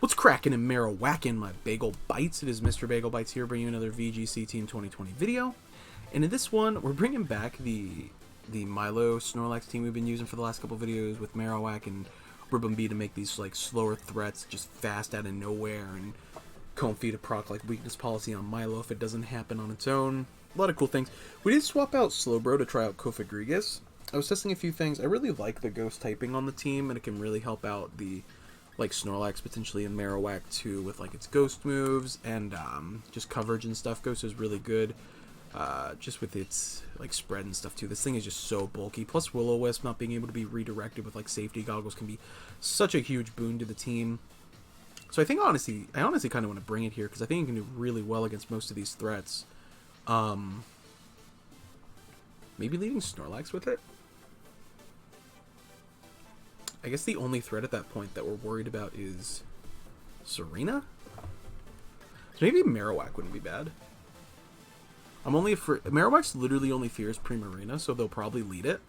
What's cracking and marrow whacking my Bagel Bites? It is Mr. Bagel Bites here, bringing you another VGC Team 2020 video. And in this one, we're bringing back the Milo Snorlax team we've been using for the last couple videos with Marowak and Ribbon to make these like slower threats just fast out of nowhere, and Comfy to proc like weakness policy on Milo if it doesn't happen on its own. A lot of cool things. We did swap out Slowbro to try out Kofagrigus. I was testing a few things. I really like the ghost typing on the team, and it can really help out the like Snorlax potentially in Marowak too with like its ghost moves and just coverage and stuff. Ghost is really good just with its like spread and stuff too. This thing is just so bulky. Plus Will-O-Wisp not being able to be redirected with like safety goggles can be such a huge boon to the team. So I think I honestly kind of want to bring it here because I think it can do really well against most of these threats. Maybe leading Snorlax with it? I guess the only threat at that point that we're worried about is Serena? So maybe Marowak wouldn't be bad. I'm only afraid... Marowak's literally only fears Primarina, so they'll probably lead it.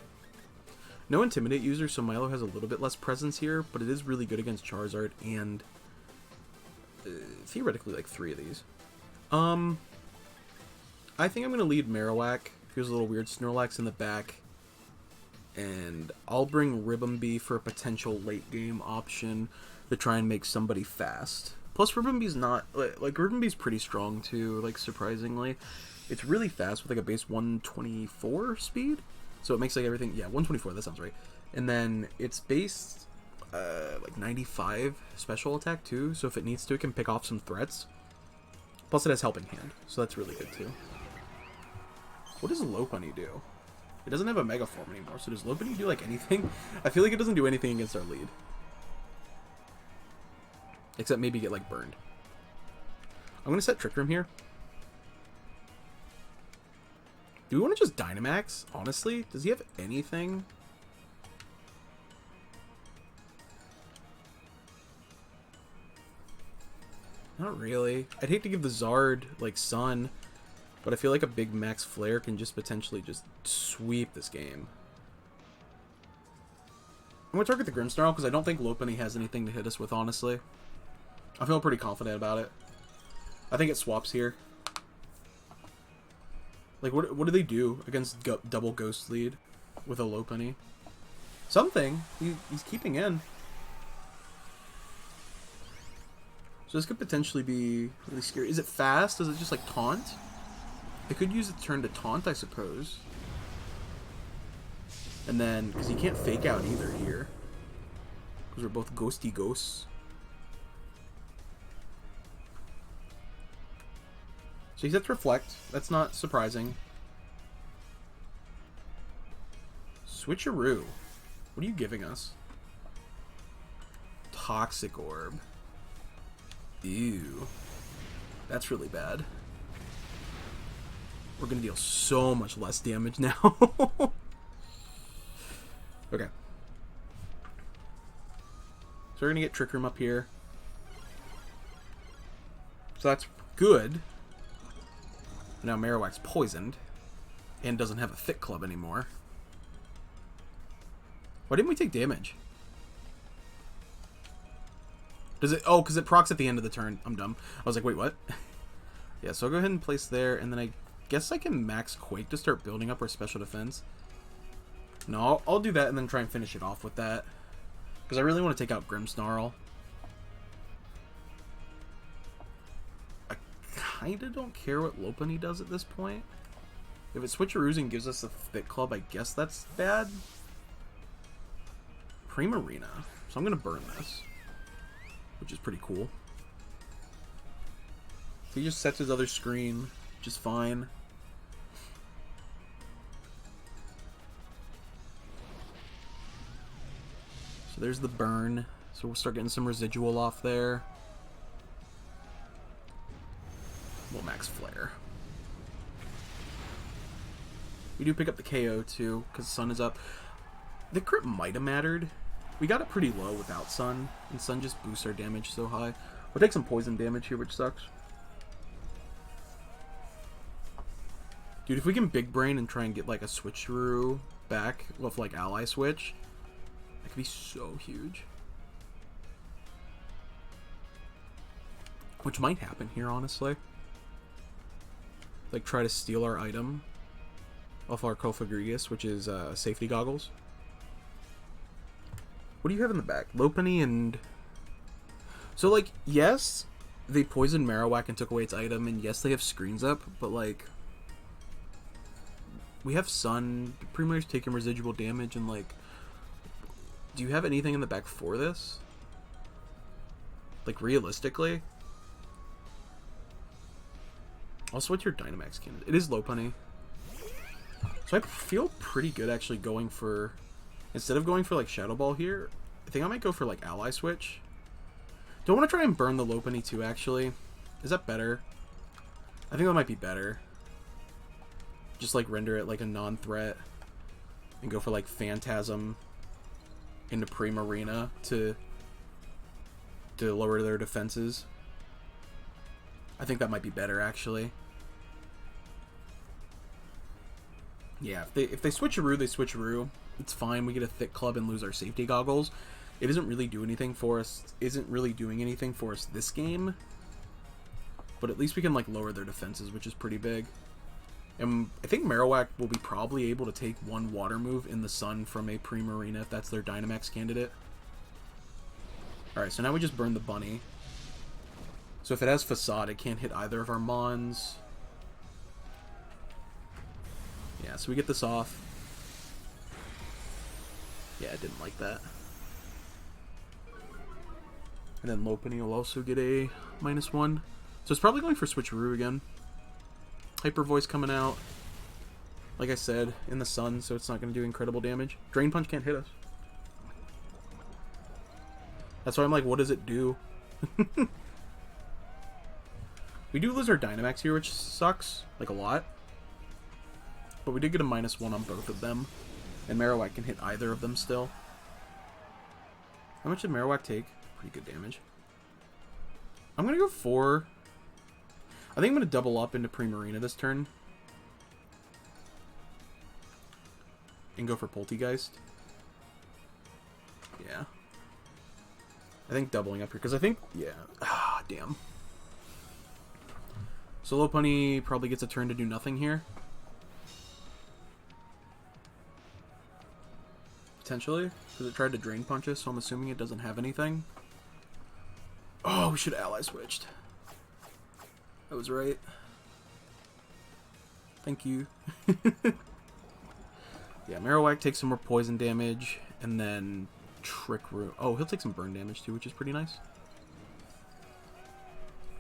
No Intimidate user, so Milo has a little bit less presence here, but it is really good against Charizard and theoretically like 3 of these. I think I'm going to lead Marowak. Feels a little weird. Snorlax in the back. And I'll bring Ribbon for a potential late game option to try and make somebody fast. Plus Ribbon's not like Ribbon's pretty strong too, like surprisingly. It's really fast with like a base 124 speed. So it makes like everything, yeah, 124, that sounds right. And then it's based like 95 special attack too, so if it needs to, it can pick off some threats. Plus it has Helping Hand, so that's really good too. What does Lopunny do? It doesn't have a Mega Form anymore, so does Lopunny do, like, anything? I feel like it doesn't do anything against our lead. Except maybe get, like, burned. I'm going to set Trick Room here. Do we want to just Dynamax? Honestly? Does he have anything? Not really. I'd hate to give the Zard, like, Sun. But I feel like a big Max Flare can just potentially just sweep this game. I'm going to target the Grimmsnarl because I don't think Lopunny has anything to hit us with, honestly. I feel pretty confident about it. I think it swaps here. Like, what do they do against double Ghost Lead with a Lopunny? Something. He's keeping in. So this could potentially be really scary. Is it fast? Does it just, like, taunt? It could use its turn to taunt, I suppose. And then, because he can't fake out either here. Because we're both ghosty ghosts. So he sets Reflect. That's not surprising. Switcheroo. What are you giving us? Toxic Orb. Ew. That's really bad. We're going to deal so much less damage now. Okay. So we're going to get Trick Room up here. So that's good. Now Marowak's poisoned. And doesn't have a Thick Club anymore. Why didn't we take damage? Does it... Oh, because it procs at the end of the turn. I'm dumb. I was like, wait, what? Yeah, so I'll go ahead and place there. And then I guess I can max Quake to start building up our special defense. No, I'll do that and then try and finish it off with that. Because I really want to take out Grimmsnarl. I kind of don't care what Lopunny does at this point. If it switcheroos and gives us a Thick Club, I guess that's bad. Primarina. So I'm going to burn this. Which is pretty cool. So he just sets his other screen. Which is fine. So there's the burn. So we'll start getting some residual off there. We'll max Flare. We do pick up the KO too, because Sun is up. The crit might have mattered. We got it pretty low without Sun, and Sun just boosts our damage so high. We'll take some poison damage here, which sucks. Dude, if we can Big Brain and try and get like a Switcheroo back with like Ally Switch, that could be so huge. which might happen here, honestly. Like, try to steal our item off our Cofagrigus, which is safety goggles. What do you have in the back? Lopunny and... So, like, yes, they poisoned Marowak and took away its item, and yes, they have screens up, but, like... We have Sun, Premier's taking residual damage, and, like... Do you have anything in the back for this? Like, realistically? Also, what's your Dynamax candidate? It is Lopunny. So I feel pretty good actually going for... Instead of going for, like, Shadow Ball here, I think I might go for, like, Ally Switch. Do I want to try and burn the Lopunny too, actually? Is that better? I think that might be better. Just, like, render it like a non-threat. And go for, like, Phantasm into Primarina to lower their defenses. I think that might be better, actually. Yeah, if they switcheroo, they switcheroo. It's fine. We get a thick club and lose our safety goggles. It doesn't really do anything for us. Isn't really doing anything for us this game. But at least we can, like, lower their defenses, which is pretty big. And I think Marowak will be probably able to take one water move in the sun from a Primarina if that's their Dynamax candidate. Alright, so now we just burn the bunny. So if it has Facade, it can't hit either of our Mons. Yeah, so we get this off. Yeah, I didn't like that. And then Lopunny will also get a -1. So it's probably going for Switcheroo again. Hyper Voice coming out. Like I said, in the sun, so it's not going to do incredible damage. Drain Punch can't hit us. That's why I'm like, what does it do? We do lose our Dynamax here, which sucks. Like, a lot. But we did get a -1 on both of them. And Marowak can hit either of them still. How much did Marowak take? Pretty good damage. I'm going to go for... I think I'm going to double up into Primarina this turn. And go for Poltegeist. Yeah. I think doubling up here, because I think... Yeah. Ah, damn. So Lopunny probably gets a turn to do nothing here. Potentially. Because it tried to Drain Punch us, so I'm assuming it doesn't have anything. Oh, we should have Ally Switched. I was right. Thank you. Yeah, Marowak takes some more poison damage, and then Trick Room. Oh, he'll take some burn damage too, which is pretty nice.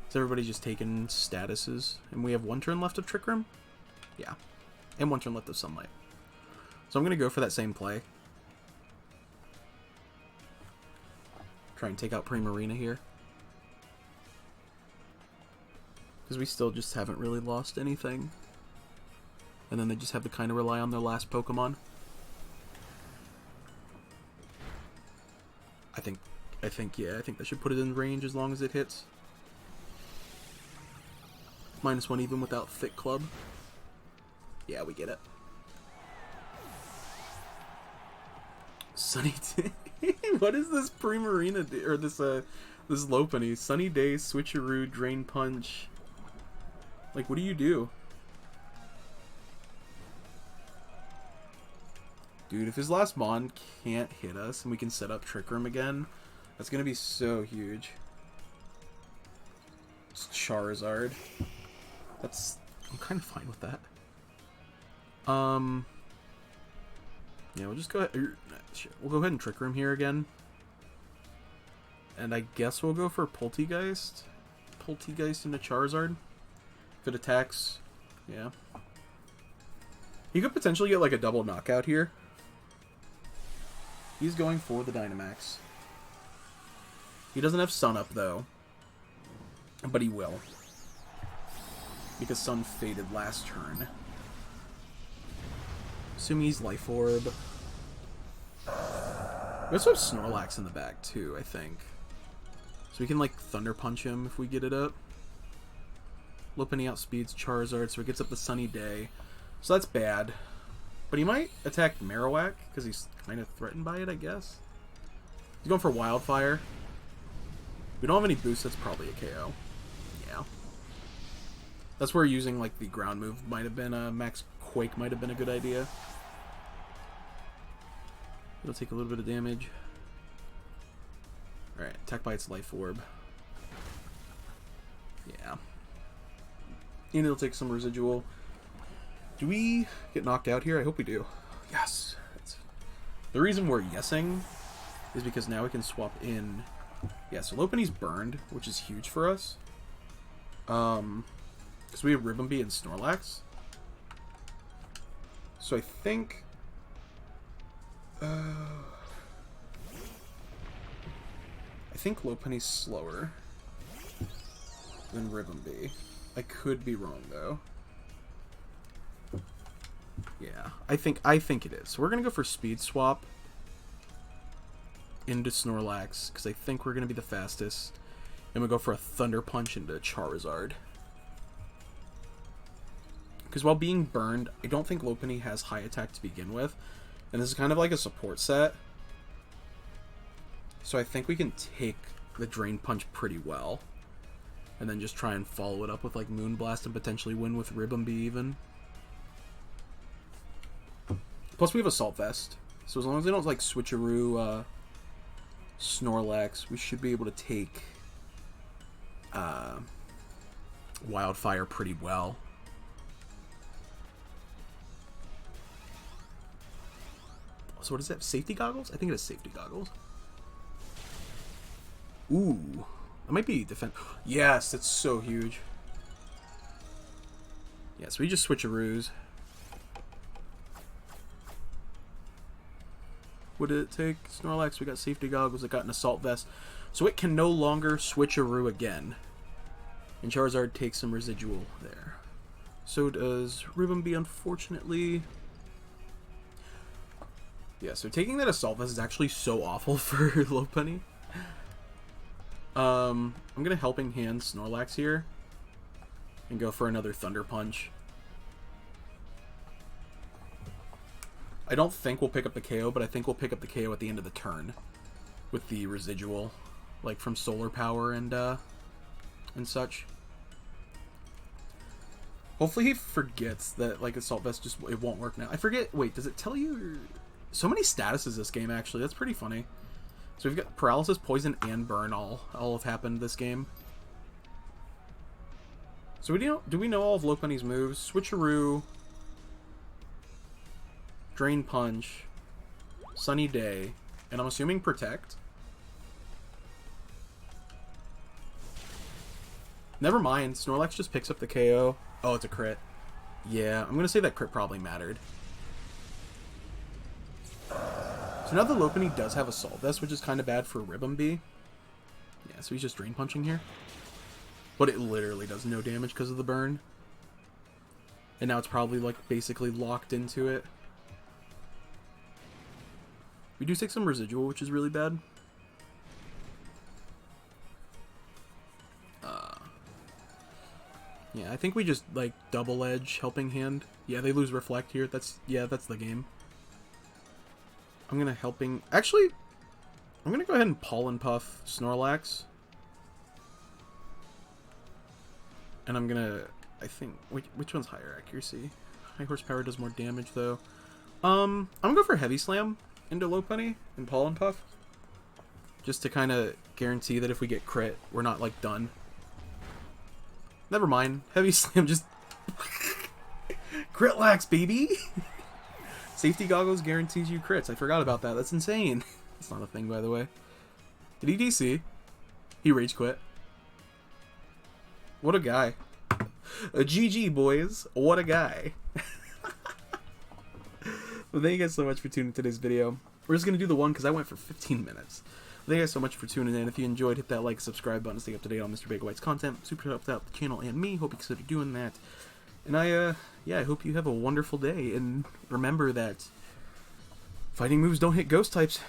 So everybody's just taking statuses, and we have 1 turn left of Trick Room? Yeah. And 1 turn left of Sunlight. So I'm going to go for that same play. Try and take out Primarina here. Because we still just haven't really lost anything. And then they just have to kind of rely on their last Pokemon. I think that should put it in range as long as it hits. -1 even without Thick Club. Yeah, we get it. Sunny Day. What does this Primarina do? Or this Lopunny? Sunny Day, Switcheroo, Drain Punch. Like, what do you do? Dude, if his last Mon can't hit us and we can set up Trick Room again, that's gonna be so huge. It's Charizard. I'm kind of fine with that. Yeah, we'll just go ahead. We'll go ahead and Trick Room here again. And I guess we'll go for Poltegeist. Poltegeist into Charizard. If it attacks, yeah. He could potentially get like a double knockout here. He's going for the Dynamax. He doesn't have Sun up though. But he will. Because Sun faded last turn. Assuming he's Life Orb. We also have Snorlax in the back too, I think. So we can like Thunder Punch him if we get it up. Lopunny outspeeds Charizard, so it gets up the Sunny Day. So that's bad. But he might attack Marowak, because he's kind of threatened by it, I guess. He's going for Wildfire. We don't have any boosts, that's probably a KO. That's where using like the ground move might have been Max Quake might have been a good idea. It'll take a little bit of damage. All right, attack by its life orb. Yeah, and it'll take some residual. Do we get knocked out here? I hope we do. Yes. The reason we're yesing is because now we can swap in. Yeah, so Lopunny's burned, which is huge for us. Because we have Ribombee and Snorlax. So I think... I think Lopunny's slower than Ribombee. I could be wrong, though. Yeah, I think it is. So we're going to go for Speed Swap into Snorlax, because I think we're going to be the fastest. And we'll go for a Thunder Punch into Charizard. Because while being burned, I don't think Lopunny has high attack to begin with. And this is kind of like a support set. So I think we can take the Drain Punch pretty well. And then just try and follow it up with like Moonblast and potentially win with Ribombee even. Plus we have Assault Vest. So as long as they don't like switcheroo Snorlax, we should be able to take Wildfire pretty well. So what is that? Safety goggles? I think it is safety goggles. Ooh. That might be defense. Yes, that's so huge. Yeah, so we just switcheroos. What did it take? Snorlax, we got safety goggles, it got an assault vest. So it can no longer switcheroo again. And Charizard takes some residual there. So does Ribombee, unfortunately. Yeah, so taking that assault vest is actually so awful for Lopunny. I'm gonna Helping Hand Snorlax here. And go for another Thunder Punch. I don't think we'll pick up the KO, but I think we'll pick up the KO at the end of the turn. With the residual. Like from Solar Power and such. Hopefully he forgets that like Assault Vest just it won't work now. I forget, wait, does it tell you? So many statuses this game actually, that's pretty funny. So we've got Paralysis, Poison, and Burn all have happened this game. So do we know all of Lopunny's moves? Switcheroo, Drain Punch, Sunny Day, and I'm assuming Protect. Never mind, Snorlax just picks up the KO. Oh, it's a crit. Yeah, I'm gonna say that crit probably mattered. So now the Lopunny does have Assault Vest, which is kind of bad for Ribombee. Yeah, so he's just Drain Punching here. But it literally does no damage because of the burn. And now it's probably like basically locked into it. We do take some residual, which is really bad. Yeah, I think we just like double edge Helping Hand. Yeah, they lose Reflect here. That's the game. I'm gonna actually, I'm gonna go ahead and Pollen Puff Snorlax. And I'm gonna, I think, which one's higher accuracy? High horsepower does more damage though. I'm gonna go for Heavy Slam into Lopunny and Pollen Puff. Just to kind of guarantee that if we get crit, we're not like done. Never mind. Heavy Slam just crit lax, baby. Safety Goggles guarantees you crits. I forgot about that. That's insane. That's not a thing, by the way. Did he DC? He rage quit. What a guy. A GG, boys. What a guy. Well, thank you guys so much for tuning in today's video. We're just going to do the one because I went for 15 minutes. Thank you guys so much for tuning in. If you enjoyed, hit that like, subscribe button to stay up to date on Mr. Bagel White's content. Super helped out the channel and me. Hope you consider doing that. And I hope you have a wonderful day. And remember that fighting moves don't hit ghost types.